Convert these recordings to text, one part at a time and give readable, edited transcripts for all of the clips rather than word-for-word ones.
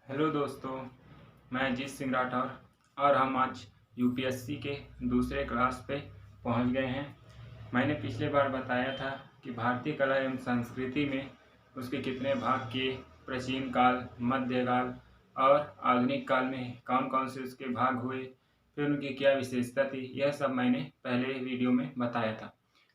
Hello दोस्तों, मैं अजीत सिंह राठौर और हम आज यूपीएससी के दूसरे क्लास पे पहुंच गए हैं। मैंने पिछले बार बताया था कि भारतीय कला एवं संस्कृति में उसके कितने भाग किए, प्राचीन काल, मध्यकाल और आधुनिक काल में कौन कौन से उसके भाग हुए, फिर उनकी क्या विशेषता थी, यह सब मैंने पहले वीडियो में बताया था।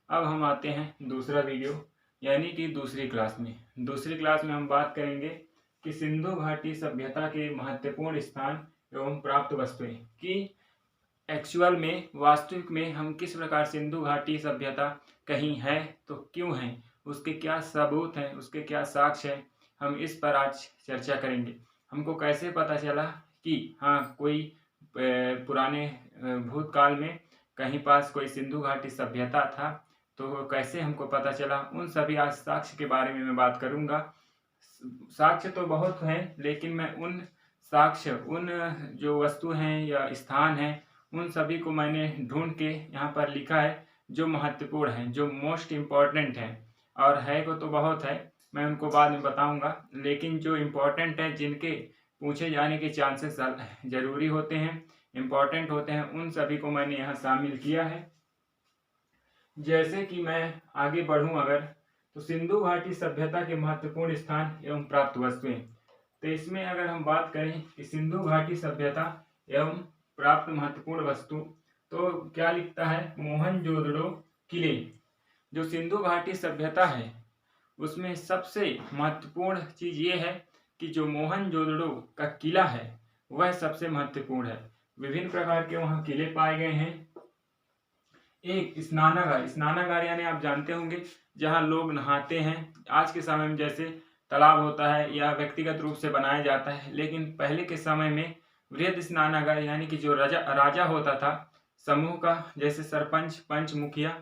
अब हम आते हैं दूसरा वीडियो यानी कि दूसरी क्लास में। दूसरी क्लास में हम बात करेंगे कि सिंधु घाटी सभ्यता के महत्वपूर्ण स्थान एवं प्राप्त वस्तुएं कि एक्चुअल में वास्तविक में हम किस प्रकार सिंधु घाटी सभ्यता कहीं है तो क्यों है, उसके क्या सबूत हैं, उसके क्या साक्ष्य हैं, हम इस पर आज चर्चा करेंगे। हमको कैसे पता चला कि हाँ कोई पुराने भूतकाल में कहीं पास कोई सिंधु घाटी सभ्यता था, तो कैसे हमको पता चला, उन सभी आज साक्ष्य के बारे में मैं बात करूंगा। साक्ष्य तो बहुत हैं, लेकिन मैं उन साक्ष्य, उन जो वस्तु हैं या स्थान हैं, उन सभी को मैंने ढूंढ के यहाँ पर लिखा है जो महत्वपूर्ण हैं, जो मोस्ट इम्पॉर्टेंट हैं। और है को तो बहुत है, मैं उनको बाद में बताऊंगा, लेकिन जो इम्पोर्टेंट है, जिनके पूछे जाने के चांसेस जरूरी होते हैं, इम्पोर्टेंट होते हैं, उन सभी को मैंने यहाँ शामिल किया है। जैसे कि मैं आगे बढ़ूं अगर, तो सिंधु घाटी सभ्यता के महत्वपूर्ण स्थान एवं प्राप्त वस्तुएं, तो इसमें अगर हम बात करें कि सिंधु घाटी सभ्यता एवं प्राप्त महत्वपूर्ण वस्तु, तो क्या लिखता है, मोहनजोदड़ो किले। जो सिंधु घाटी सभ्यता है उसमें सबसे महत्वपूर्ण चीज ये है कि जो मोहनजोदड़ो का किला है वह सबसे महत्वपूर्ण है। विभिन्न प्रकार के वहाँ किले पाए गए हैं। एक स्नानागार, स्नानागार यानी आप जानते होंगे जहाँ लोग नहाते हैं। आज के समय में जैसे तालाब होता है या व्यक्तिगत रूप से बनाया जाता है, लेकिन पहले के समय में वृहद स्नानागार यानी कि जो राजा होता था समूह का, जैसे सरपंच, पंच, मुखिया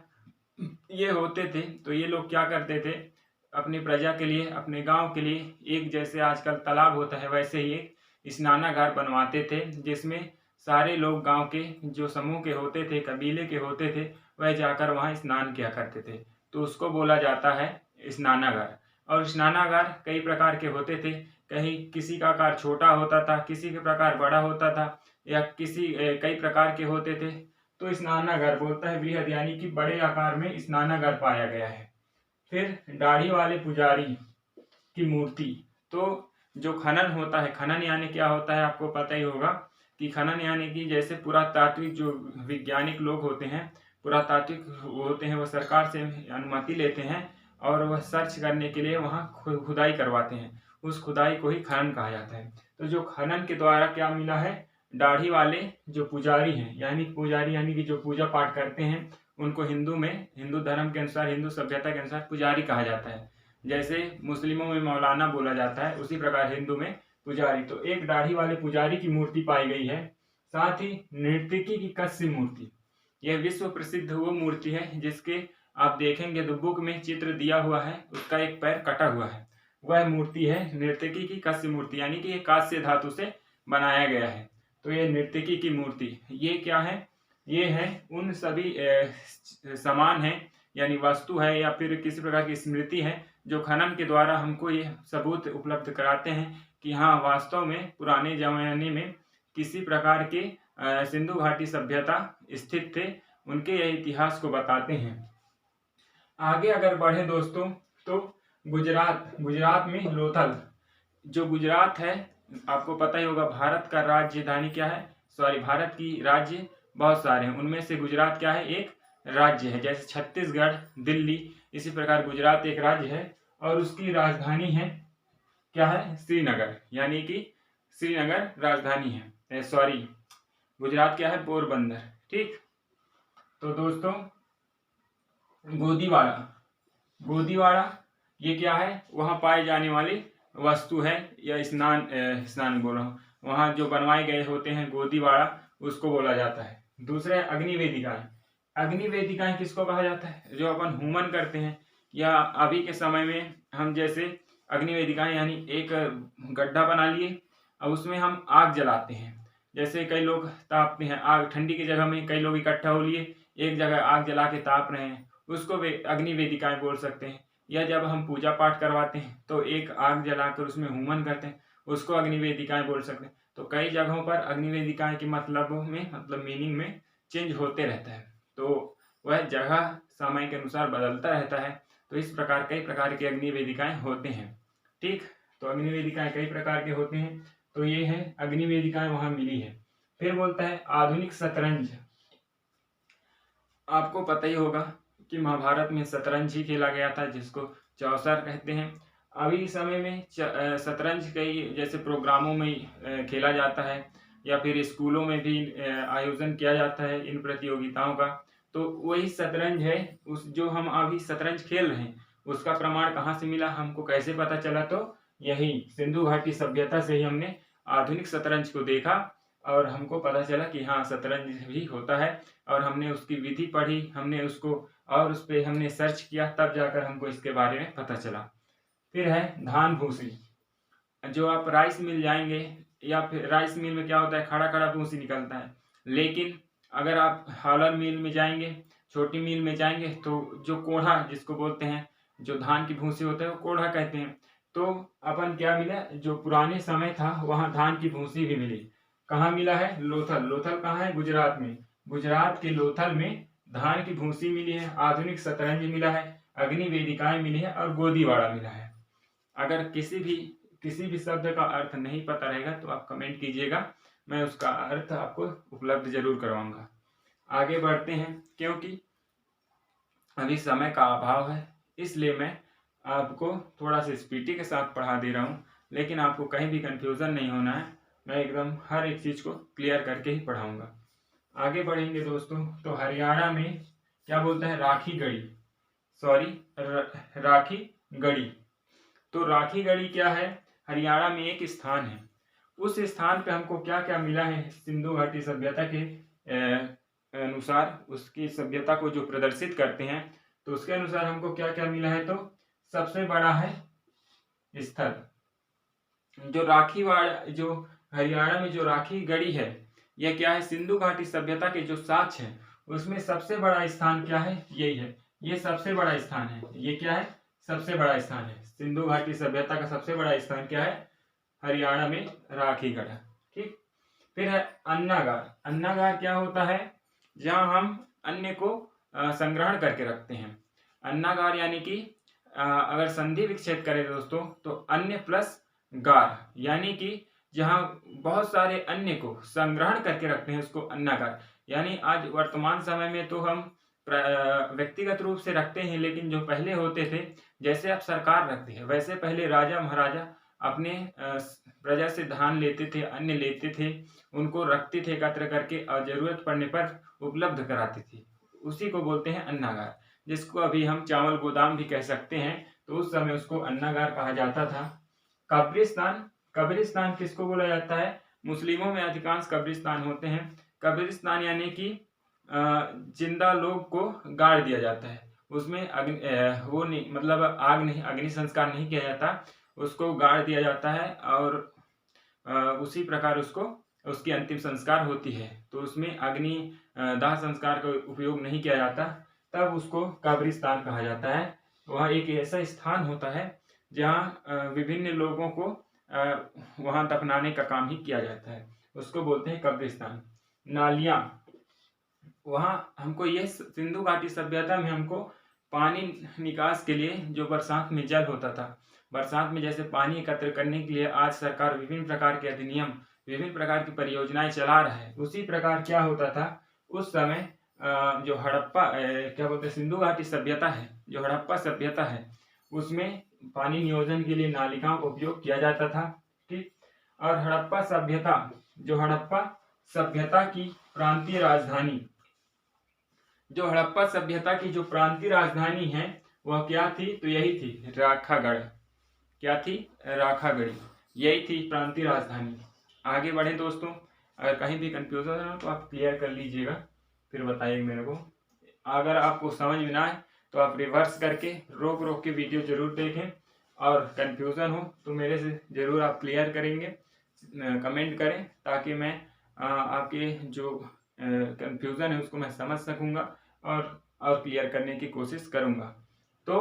ये होते थे, तो ये लोग क्या करते थे, अपनी प्रजा के लिए, अपने गांव के लिए एक, जैसे आजकल तालाब होता है वैसे ही एक स्नानागार बनवाते थे, जिसमें सारे लोग गांव के जो समूह के होते थे, कबीले के होते थे, वह जाकर वहां स्नान किया करते थे। तो उसको बोला जाता है स्नानागार। और स्नानागार कई प्रकार के होते थे, कहीं किसी का आकार छोटा होता था, किसी के प्रकार बड़ा होता था, या कई प्रकार के होते थे। तो स्नानागार बोलता है बृहद यानी कि बड़े आकार में स्नानागार पाया गया है। फिर दाढ़ी वाले पुजारी की मूर्ति, तो जो खनन होता है, खनन यानी क्या होता है आपको पता ही होगा कि खनन यानी कि जैसे पुरातात्विक जो वैज्ञानिक लोग होते हैं, पुरातात्विक होते हैं, वह सरकार से अनुमति लेते हैं और वह सर्च करने के लिए वहाँ खुदाई करवाते हैं। उस खुदाई को ही खनन कहा जाता है। तो जो खनन के द्वारा क्या मिला है, दाढ़ी वाले जो पुजारी हैं, यानी पुजारी यानी कि जो पूजा पाठ करते हैं, उनको हिंदू में, हिंदू धर्म के अनुसार, हिंदू सभ्यता के अनुसार पुजारी कहा जाता है। जैसे मुस्लिमों में मौलाना बोला जाता है, उसी प्रकार हिंदू में पुजारी। तो एक दाढ़ी वाले पुजारी की मूर्ति पाई गई है। साथ ही नर्तकी की कस्य मूर्ति, यह विश्व प्रसिद्ध वो मूर्ति है जिसके आप देखेंगे तो बुक में चित्र दिया हुआ है, उसका एक पैर कटा हुआ है। वह मूर्ति है नर्तकी की कस्य मूर्ति, यानी कि ये कांस्य धातु से बनाया गया है। तो ये नर्तकी की मूर्ति, ये क्या है, ये है उन सभी सामान है, यानी वस्तु है या फिर किसी प्रकार की स्मृति है, जो खनन के द्वारा हमको ये सबूत उपलब्ध कराते हैं कि हाँ वास्तव में पुराने जमाने में किसी प्रकार के सिंधु घाटी सभ्यता स्थित थे, उनके यह इतिहास को बताते हैं। आगे अगर बढ़े दोस्तों, तो गुजरात में लोथल, जो गुजरात है आपको पता ही होगा, भारत का राजधानी क्या है, सॉरी भारत की राज्य बहुत सारे हैं, उनमें से गुजरात क्या है, एक राज्य है। जैसे छत्तीसगढ़, दिल्ली, इसी प्रकार गुजरात एक राज्य है और उसकी राजधानी है क्या है, श्रीनगर, यानी कि श्रीनगर राजधानी है। सॉरी गुजरात क्या है, पोरबंदर। ठीक, तो दोस्तों गोदीवाड़ा ये क्या है, वहाँ पाए जाने वाली वस्तु है या स्नान बोल रहा हूँ, वहाँ जो बनवाए गए होते हैं गोदीवाड़ा, उसको बोला जाता है। दूसरा है अग्निवेदिकाएं। अग्निवेदिकाएं किसको कहा जाता है, जो अपन हुमन करते हैं, या अभी के समय में हम जैसे अग्निवेदिकाएं यानी एक गड्ढा बना लिए और उसमें हम आग जलाते हैं। जैसे कई लोग तापते हैं आग, ठंडी की जगह में कई लोग इकट्ठा हो लिए एक जगह आग जला के ताप रहे हैं, उसको अग्निवेदिकाएं बोल सकते हैं। या जब हम पूजा पाठ करवाते हैं तो एक आग जलाकर उसमें हुमन करते हैं, उसको अग्निवेदिकाएं बोल सकते हैं। तो कई जगहों पर अग्निवेदिकाएं के मतलबों में मतलब मीनिंग में चेंज होते रहता है, तो वह जगह समय के अनुसार बदलता रहता है। तो इस प्रकार कई प्रकार के अग्निवेदिकाएं होते हैं। ठीक, तो अग्निवेदिकाएं कई प्रकार के होते हैं। तो ये है अग्निवेदिकाएं वहां मिली है। फिर बोलता है आधुनिक शतरंज। आपको पता ही होगा कि महाभारत में शतरंज ही खेला गया था, जिसको चौसर कहते हैं। अभी समय में शतरंज कई जैसे प्रोग्रामों में खेला जाता है, या फिर स्कूलों में भी आयोजन किया जाता है इन प्रतियोगिताओं का। तो वही शतरंज है, उस जो हम अभी शतरंज खेल रहे हैं उसका प्रमाण कहाँ से मिला, हमको कैसे पता चला? तो यही सिंधु घाटी सभ्यता से ही हमने आधुनिक शतरंज को देखा और हमको पता चला कि हाँ शतरंज भी होता है। और हमने उसकी विधि पढ़ी, हमने उसको और उस पर हमने सर्च किया, तब जाकर हमको इसके बारे में पता चला। फिर है धान भूसी। जो आप राइस मिल जाएंगे, या फिर राइस मिल में क्या होता है, खड़ा खड़ा भूसी निकलता है। लेकिन अगर आप हॉलर मिल में जाएंगे, छोटी मिल में जाएंगे, तो जो कोढ़ा जिसको बोलते हैं, जो धान की भूसी होता है वो कोढ़ा कहते हैं। तो अपन क्या मिला, जो पुराने समय था वहाँ धान की भूसी भी मिली। कहाँ मिला है? लोथल। लोथल कहाँ है? गुजरात में। गुजरात के लोथल में धान की भूसी मिली है, आधुनिक शतरंज मिला है, अग्निवेदिकाएं मिली है और गोदीवाड़ा मिला है। अगर किसी भी शब्द का अर्थ नहीं पता रहेगा तो आप कमेंट कीजिएगा, मैं उसका अर्थ आपको उपलब्ध जरूर करवाऊंगा। आगे बढ़ते हैं, क्योंकि अभी समय का अभाव है इसलिए मैं आपको थोड़ा सा स्पीडी के साथ पढ़ा दे रहा हूँ, लेकिन आपको कहीं भी कंफ्यूजन नहीं होना है। मैं एकदम हर एक चीज को क्लियर करके ही पढ़ाऊंगा। आगे बढ़ेंगे दोस्तों, तो हरियाणा में क्या बोलता है? राखी गढ़ी, राखी गढ़ी। तो राखी गढ़ी क्या है? हरियाणा में एक स्थान है। उस स्थान पे हमको क्या क्या मिला है सिंधु घाटी सभ्यता के अनुसार, उसकी सभ्यता को जो प्रदर्शित करते हैं, तो उसके अनुसार हमको क्या क्या मिला है? तो सबसे बड़ा है स्थल, जो जो हरियाणा में जो राखी गढ़ी है, यह क्या है? सिंधु घाटी सभ्यता के जो साक्ष्य है उसमें सबसे बड़ा स्थान क्या है? यही है, ये सबसे बड़ा स्थान है। ये क्या है? सबसे बड़ा स्थान है। सिंधु घाटी सभ्यता का सबसे बड़ा स्थान क्या है? हरियाणा में राखीगढ़। ठीक, फिर है अन्नागार। अन्नागार क्या होता है? जहां हम अन्न को संग्रहण करके रखते हैं। अन्नागार यानी कि अगर संधि विच्छेद करें दोस्तों, तो अन्न प्लस गार, यानी कि जहां बहुत सारे अन्न को संग्रहण करके रखते हैं उसको अन्नागार। यानी आज वर्तमान समय में तो हम व्यक्तिगत रूप से रखते हैं, लेकिन जो पहले होते थे, जैसे अब सरकार रखती है, वैसे पहले राजा महाराजा अपने प्रजा से धान लेते थे, अन्न लेते थे, उनको रखते थे एकत्र करके और जरूरत पड़ने पर उपलब्ध कराते थे। उसी को बोलते हैं अन्नागार, जिसको अभी हम चावल गोदाम भी कह सकते हैं। तो उस समय उसको अन्नागार कहा जाता था। कब्रिस्तान, कब्रिस्तान किसको बोला जाता है? मुस्लिमों में अधिकांश कब्रिस्तान होते हैं। कब्रिस्तान यानी कि जिंदा लोग को गाड़ दिया जाता है, उसमें वो नहीं, मतलब आग नहीं, अग्नि संस्कार नहीं किया जाता, उसको गाड़ दिया जाता है और उसी प्रकार उसकी अंतिम संस्कार होती है। तो उसमें अग्नि दाह संस्कार का उपयोग नहीं किया जाता, तब उसको कब्रिस्तान कहा जाता है। वह एक ऐसा स्थान होता है जहाँ विभिन्न लोगों को वहाँ दफनाने का काम ही किया जाता है, उसको बोलते हैं कब्रिस्तान। नालियाँ, वहाँ हमको ये सिंधु घाटी सभ्यता में हमको पानी निकास के लिए जो बरसात में जल होता था, बरसात में जैसे पानी एकत्र करने के लिए आज सरकार विभिन्न प्रकार के अधिनियम, विभिन्न प्रकार की परियोजनाएं चला रहा है, उसी प्रकार क्या होता था उस समय जो हड़प्पा क्या बोलते हैं सिंधु घाटी सभ्यता है, जो हड़प्पा सभ्यता है, उसमें पानी नियोजन के लिए नालिकाओं का उपयोग किया जाता था। ठीक, और हड़प्पा सभ्यता, जो हड़प्पा सभ्यता की प्रांतीय राजधानी, जो हड़प्पा सभ्यता की जो प्रांतीय राजधानी है वह क्या थी? तो यही थी राखागढ़। क्या थी? राखागढ़ी, यही थी प्रांतीय राजधानी। आगे बढ़े दोस्तों, अगर कहीं भी कंफ्यूजन हो तो आप क्लियर कर लीजिएगा, फिर बताइए मेरे को। अगर आपको समझ में ना आए तो आप रिवर्स करके रोक रोक के वीडियो जरूर देखें, और कंफ्यूजन हो तो मेरे से जरूर आप क्लियर करेंगे, कमेंट करें, ताकि मैं आपके जो कंफ्यूजन है उसको मैं समझ सकूंगा और क्लियर करने की कोशिश करूंगा। तो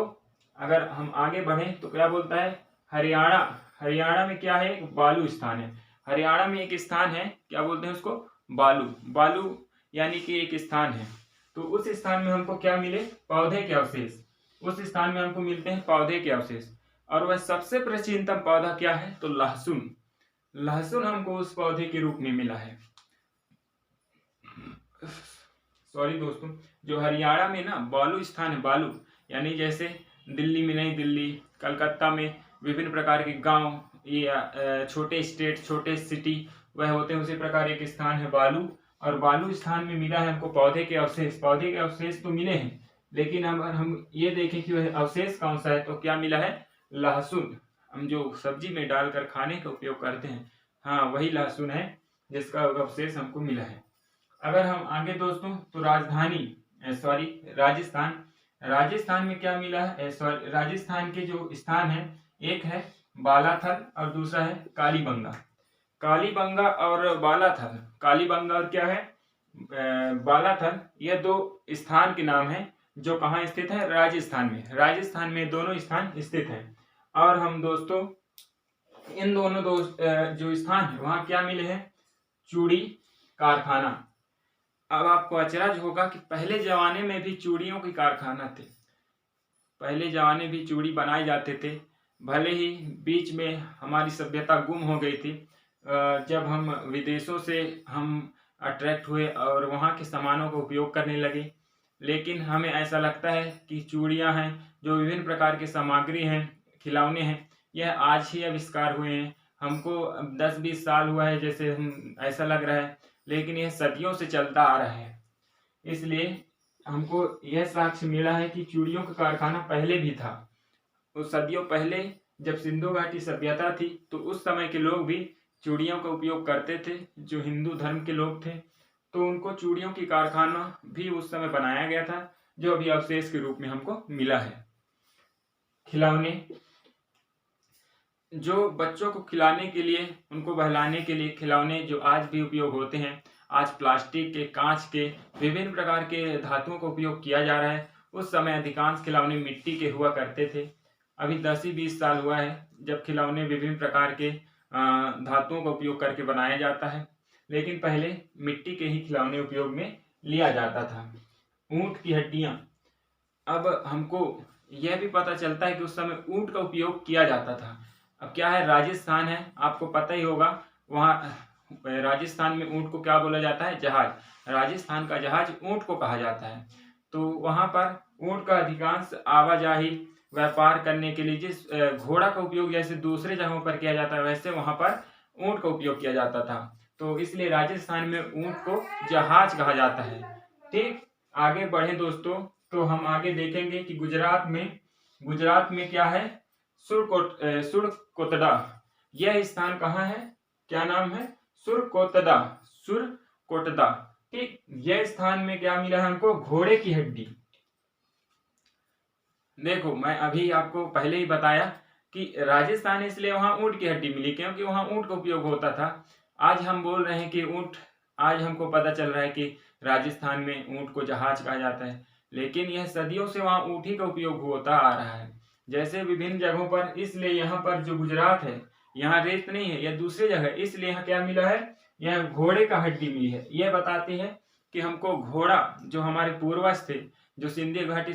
अगर हम आगे बढ़ें तो क्या बोलता है? हरियाणा, हरियाणा में क्या है, एक बालू स्थान है। हरियाणा में एक स्थान है, क्या बोलते हैं उसको, बालू। बालू यानी कि एक स्थान है। तो उस स्थान में हमको क्या मिले, पौधे के अवशेष। उस स्थान में हमको मिलते हैं पौधे के अवशेष। और वह सबसे प्राचीनतम पौधा क्या है, तो लहसुन। लहसुन हमको उस पौधे के रूप में मिला है। सॉरी दोस्तों, जो हरियाणा में ना बालू स्थान है, बालू यानी जैसे दिल्ली में नई दिल्ली, कलकत्ता में विभिन्न प्रकार के गांव, ये छोटे स्टेट, छोटे सिटी वह होते हैं, उसी प्रकार एक स्थान है बालू। और बालू स्थान में मिला है हमको पौधे के अवशेष। पौधे के अवशेष तो मिले हैं, लेकिन अगर हम ये देखें कि वह अवशेष कौन सा है, तो क्या मिला है, लहसुन। हम जो सब्जी में डालकर खाने का उपयोग करते हैं, हाँ वही लहसुन है जिसका अवशेष हमको मिला है। अगर हम आगे दोस्तों, तो राजस्थान। राजस्थान में क्या मिला है, राजस्थान के जो स्थान है, एक है बालाथल और दूसरा है कालीबंगा। कालीबंगा और बालाथल, कालीबंगा और क्या है, बालाथल, यह दो स्थान के नाम हैं जो कहाँ स्थित है, राजस्थान में। राजस्थान में दोनों स्थान स्थित हैं। और हम दोस्तों इन दोनों जो स्थान है वहाँ क्या मिले हैं, चूड़ी कारखाना। अब आपको अचरज होगा कि पहले जमाने में भी चूड़ियों के कारखाना थे। पहले जमाने भी चूड़ी बनाए जाते थे। भले ही बीच में हमारी सभ्यता गुम हो गई थी, जब हम विदेशों से हम अट्रैक्ट हुए और वहाँ के सामानों का उपयोग करने लगे। लेकिन हमें ऐसा लगता है कि चूड़ियाँ हैं, जो विभिन्न प्रकार के सामग्री हैं, खिलौने हैं, यह आज ही आविष्कार हुए हैं। हमको 10-20 साल हुआ है जैसे हम ऐसा लग रहा है, लेकिन यह सदियों से चलता आ रहा है। इसलिए हमको यह साक्ष्य मिला है कि चूड़ियों का कारखाना पहले भी था। तो सदियों पहले जब सिंधु घाटी सभ्यता थी, तो उस समय के लोग भी चूड़ियों का उपयोग करते थे। जो हिंदू धर्म के लोग थे, तो उनको चूड़ियों की कारखाना भी उस समय बनाया गया था, जो अभी अवशेष के रूप में हमको मिला है। खिलौने, जो बच्चों को खिलाने के लिए, उनको बहलाने के लिए खिलौने जो आज भी उपयोग होते हैं, आज प्लास्टिक के, कांच के, विभिन्न प्रकार के धातुओं का उपयोग किया जा रहा है। उस समय अधिकांश खिलौने मिट्टी के हुआ करते थे। अभी 10 ही 20 साल हुआ है जब खिलौने विभिन्न प्रकार के धातुओं का उपयोग करके बनाया जाता है, लेकिन पहले मिट्टी के ही खिलौने उपयोग में लिया जाता था। ऊंट की हड्डियां, अब हमको यह भी पता चलता है कि उस समय ऊंट का उपयोग किया जाता था। अब क्या है, राजस्थान है, आपको पता ही होगा, वहाँ राजस्थान में ऊंट को क्या बोला जाता है, जहाज। राजस्थान का जहाज ऊंट को कहा जाता है। तो वहाँ पर ऊंट का अधिकांश आवाजाही, व्यापार करने के लिए, जिस घोड़ा का उपयोग जैसे दूसरे जगहों पर किया जाता है, वैसे वहाँ पर ऊंट का उपयोग किया जाता था। तो इसलिए राजस्थान में ऊंट को जहाज कहा जाता है। ठीक, आगे बढ़े दोस्तों, तो हम आगे देखेंगे कि गुजरात में क्या है, सुरकोटडा। यह स्थान कहाँ है, क्या नाम है, सुरकोटडा। ठीक, यह स्थान में क्या मिला है हमको, घोड़े की हड्डी। देखो, मैं अभी आपको पहले ही बताया कि राजस्थान इसलिए वहां ऊंट की हड्डी मिली क्योंकि वहां ऊंट का उपयोग होता था। आज हम बोल रहे हैं कि ऊंट, आज हमको पता चल रहा है कि राजस्थान में ऊंट को जहाज कहा जाता है, लेकिन यह सदियों से वहां ऊंट ही का उपयोग होता आ रहा है, जैसे विभिन्न जगहों पर। इसलिए यहाँ पर जो गुजरात है, यहाँ रेत नहीं है, यह दूसरी जगह, इसलिए यहाँ क्या मिला है, यह घोड़े का हड्डी मिली है। यह बताती है कि हमको घोड़ा, जो हमारे पूर्वज थे, जो सिंधु घाटी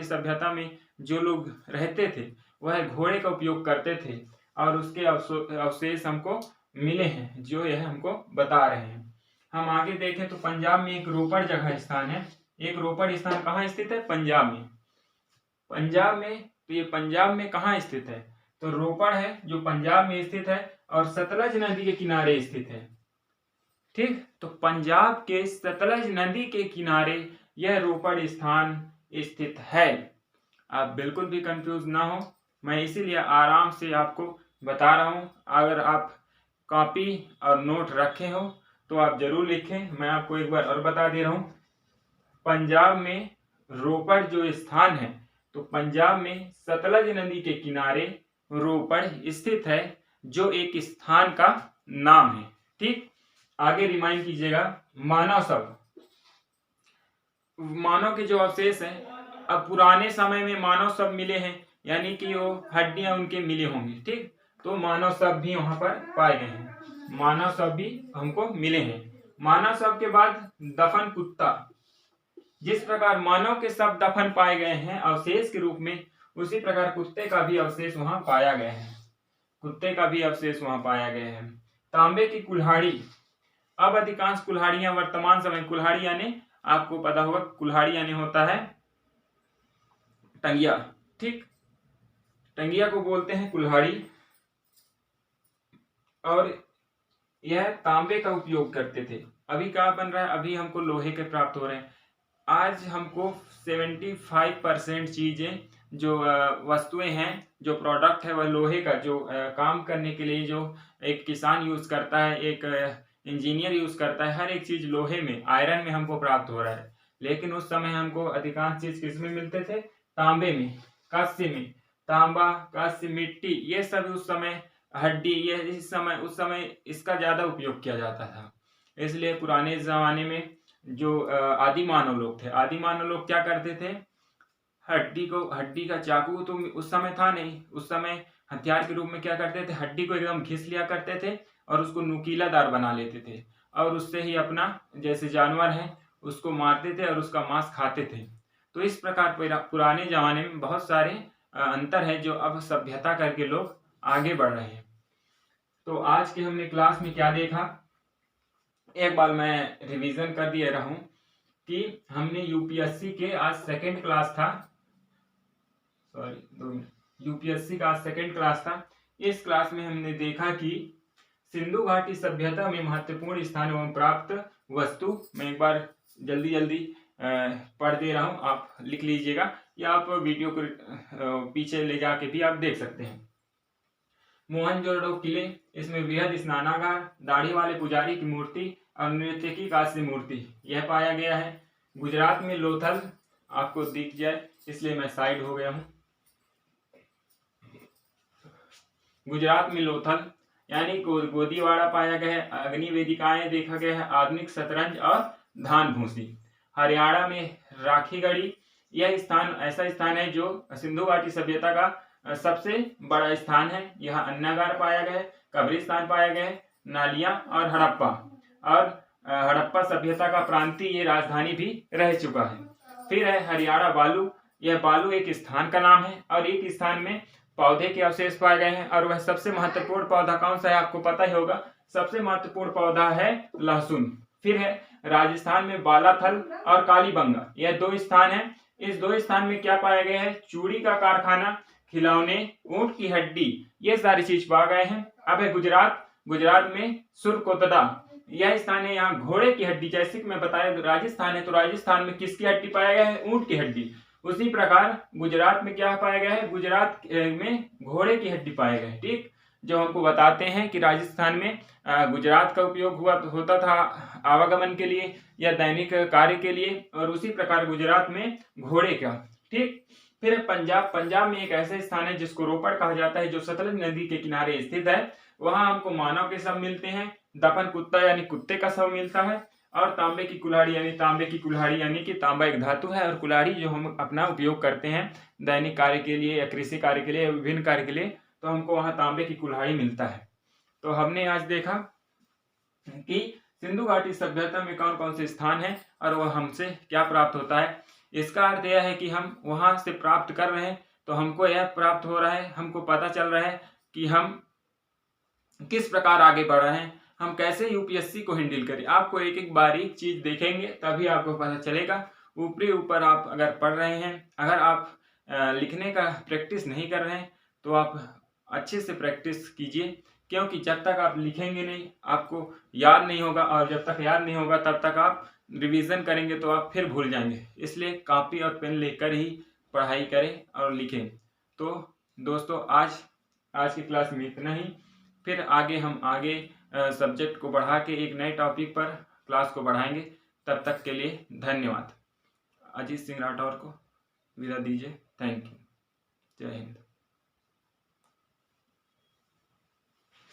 सभ्यता में जो लोग रहते थे, वह घोड़े का उपयोग करते थे, और उसके अवशेष हमको मिले हैं, जो यह हमको बता रहे हैं। हम आगे देखें तो पंजाब में एक रोपड़ जगह स्थान है। एक रोपड़ स्थान कहाँ स्थित है, पंजाब में। तो ये पंजाब में कहाँ स्थित है, तो रोपड़ है जो पंजाब में स्थित है और सतलज नदी के किनारे स्थित है। ठीक, तो पंजाब के सतलज नदी के किनारे यह रोपड़ स्थान स्थित है। आप बिल्कुल भी कंफ्यूज ना हो, मैं इसीलिए आराम से आपको बता रहा हूँ। अगर आप कॉपी और नोट रखे हो तो आप जरूर लिखें। मैं आपको एक बार और बता दे रहा हूँ, पंजाब में रोपड़ जो स्थान है, तो पंजाब में सतलज नदी के किनारे रोपड़ स्थित है, जो एक स्थान का नाम है। ठीक, आगे रिमाइंड कीजिएगा। मानव के जो अवशेष हैं, अब पुराने समय में मानव सब मिले हैं, यानी कि वो हड्डियां उनके मिले होंगे। ठीक, तो मानव शव भी वहां पर पाए गए हैं, मानव शव भी हमको मिले हैं। मानव शव के बाद दफन कुत्ता, जिस प्रकार मानव के शव दफन पाए गए हैं अवशेष के रूप में, उसी प्रकार कुत्ते का भी अवशेष वहां पाया गया है, कुत्ते का भी अवशेष वहां पाया गया है। तांबे की कुल्हाड़ी, अब अधिकांश कुल्हाड़ियां वर्तमान समय, कुल्हाड़ी यानी आपको पता होगा, कुल्हाड़ी यानी होता है टंगिया, ठीक, टंगिया को बोलते हैं कुल्हाड़ी, और यह तांबे का उपयोग करते थे। अभी क्या बन रहा है, अभी हमको लोहे के प्राप्त हो रहे हैं। आज हमको 75% चीजें जो वस्तुएं हैं, जो प्रोडक्ट है, वह लोहे का, जो काम करने के लिए जो एक किसान यूज करता है, एक इंजीनियर यूज करता है, हर एक चीज लोहे में, आयरन में हमको प्राप्त हो रहा है। लेकिन उस समय हमको अधिकांश चीज किस में मिलते थे, तांबे में, कांस्य में, तांबा, कांस्य, मिट्टी, ये सब उस समय, हड्डी, ये इस समय, उस समय इसका ज्यादा उपयोग किया जाता था। इसलिए पुराने जमाने में जो आदि मानव लोग थे, आदि मानव लोग क्या करते थे, हड्डी का चाकू तो उस समय था नहीं, उस समय हथियार के रूप में क्या करते थे, हड्डी को एकदम घिस लिया करते थे और उसको नुकीलादार बना लेते थे, और उससे ही अपना, जैसे जानवर है उसको मारते थे और उसका मांस खाते थे। तो इस प्रकार पुराने जमाने में बहुत सारे अंतर है जो अब सभ्यता करके लोग आगे बढ़ रहे हैं। तो आज के हमने क्लास में क्या देखा, एक बार मैं रिवीजन कर दिए रहा हूं कि हमने यूपीएससी के आज सेकंड क्लास था, यूपीएससी का आज सेकंड क्लास था। इस क्लास में हमने देखा कि सिंधु घाटी सभ्यता में महत्वपूर्ण स्थान एवं प्राप्त वस्तु, मैं एक बार जल्दी पढ़ दे रहा हूं, आप लिख लीजिएगा या आप वीडियो को पीछे ले जाके भी आप देख सकते हैं। मोहनजोदड़ो किले, इसमें वृहद स्नानागार, दाढ़ी वाले पुजारी की मूर्ति और नृत्य की कांस्य मूर्ति, यह पाया गया है। गुजरात में लोथल, आपको दिख जाए इसलिए मैं साइड हो गया हूं। गुजरात में लोथल यानी गोदीवाड़ा पाया गया है। अग्नि वेदिकाएं देखा गया है। आधुनिक शतरंज और धान भूसी। हरियाणा में राखीगढ़ी, यह स्थान ऐसा स्थान है जो सिंधु घाटी सभ्यता का सबसे बड़ा स्थान है। यहाँ अन्नागार पाया गया है, कब्रिस्तान पाया गया है, नालियां और हड़प्पा सभ्यता का प्रांतीय राजधानी भी रह चुका है। फिर है हरियाणा बालू, यह बालू एक स्थान का नाम है और एक स्थान में पौधे के अवशेष पाए गए हैं, और वह सबसे महत्वपूर्ण पौधा कौन सा है आपको पता ही होगा, सबसे महत्वपूर्ण पौधा है लहसुन। फिर है राजस्थान में बालाथल और कालीबंगा, यह दो स्थान है। इस दो स्थान में क्या पाया गया है, चूड़ी का कारखाना, खिलौने, ऊंट की हड्डी, ये सारी चीज पाए गए हैं। अब है गुजरात में सुरकोतड़ा, यह स्थान है, यहाँ घोड़े की हड्डी, जैसे कि मैं बताया राजस्थान है तो राजस्थान में किसकी हड्डी पाया गया है, ऊंट की हड्डी। उसी प्रकार गुजरात में क्या पाया गया है, गुजरात में घोड़े की हड्डी पाया गया है। ठीक, जो हमको बताते हैं कि राजस्थान में गुजरात का उपयोग होता था आवागमन के लिए या दैनिक कार्य के लिए, और उसी प्रकार गुजरात में घोड़े का। ठीक, फिर पंजाब में एक ऐसा स्थान है जिसको रोपड़ कहा जाता है, जो सतलज नदी के किनारे स्थित है। वहां हमको मानव के शव मिलते हैं, दफन कुत्ता यानी कुत्ते का शव मिलता है, और तांबे की कुल्हाड़ी यानी कि तांबा एक धातु है, और कुल्हाड़ी जो हम अपना उपयोग करते हैं दैनिक कार्य के लिए या कृषि कार्य के लिए या विभिन्न कार्य के लिए, तो हमको वहां तांबे की कुल्हाड़ी मिलता है। तो हमने आज देखा कि सिंधु घाटी सभ्यता में कौन कौन से स्थान है और वह हमसे क्या प्राप्त होता है। इसका अर्थ यह है कि हम वहां से प्राप्त कर रहे हैं तो हमको यह प्राप्त हो रहा है, हमको पता चल रहा है कि हम किस प्रकार आगे बढ़ रहे हैं, हम कैसे यूपीएससी को हैंडल करें। आपको एक एक बारीक चीज देखेंगे तभी आपको पता चलेगा। ऊपर आप अगर पढ़ रहे हैं, अगर आप लिखने का प्रैक्टिस नहीं कर रहे हैं तो आप अच्छे से प्रैक्टिस कीजिए, क्योंकि जब तक आप लिखेंगे नहीं आपको याद नहीं होगा, और जब तक याद नहीं होगा तब तक आप रिवीजन करेंगे तो आप फिर भूल जाएंगे। इसलिए कॉपी और पेन लेकर ही पढ़ाई करें और लिखें। तो दोस्तों आज की क्लास में इतना ही, फिर हम आगे सब्जेक्ट को बढ़ा के एक नए टॉपिक पर क्लास को बढ़ाएंगे। तब तक के लिए धन्यवाद। अजीत सिंह राठौर को विदा दीजिए। Thank you. जय हिंद।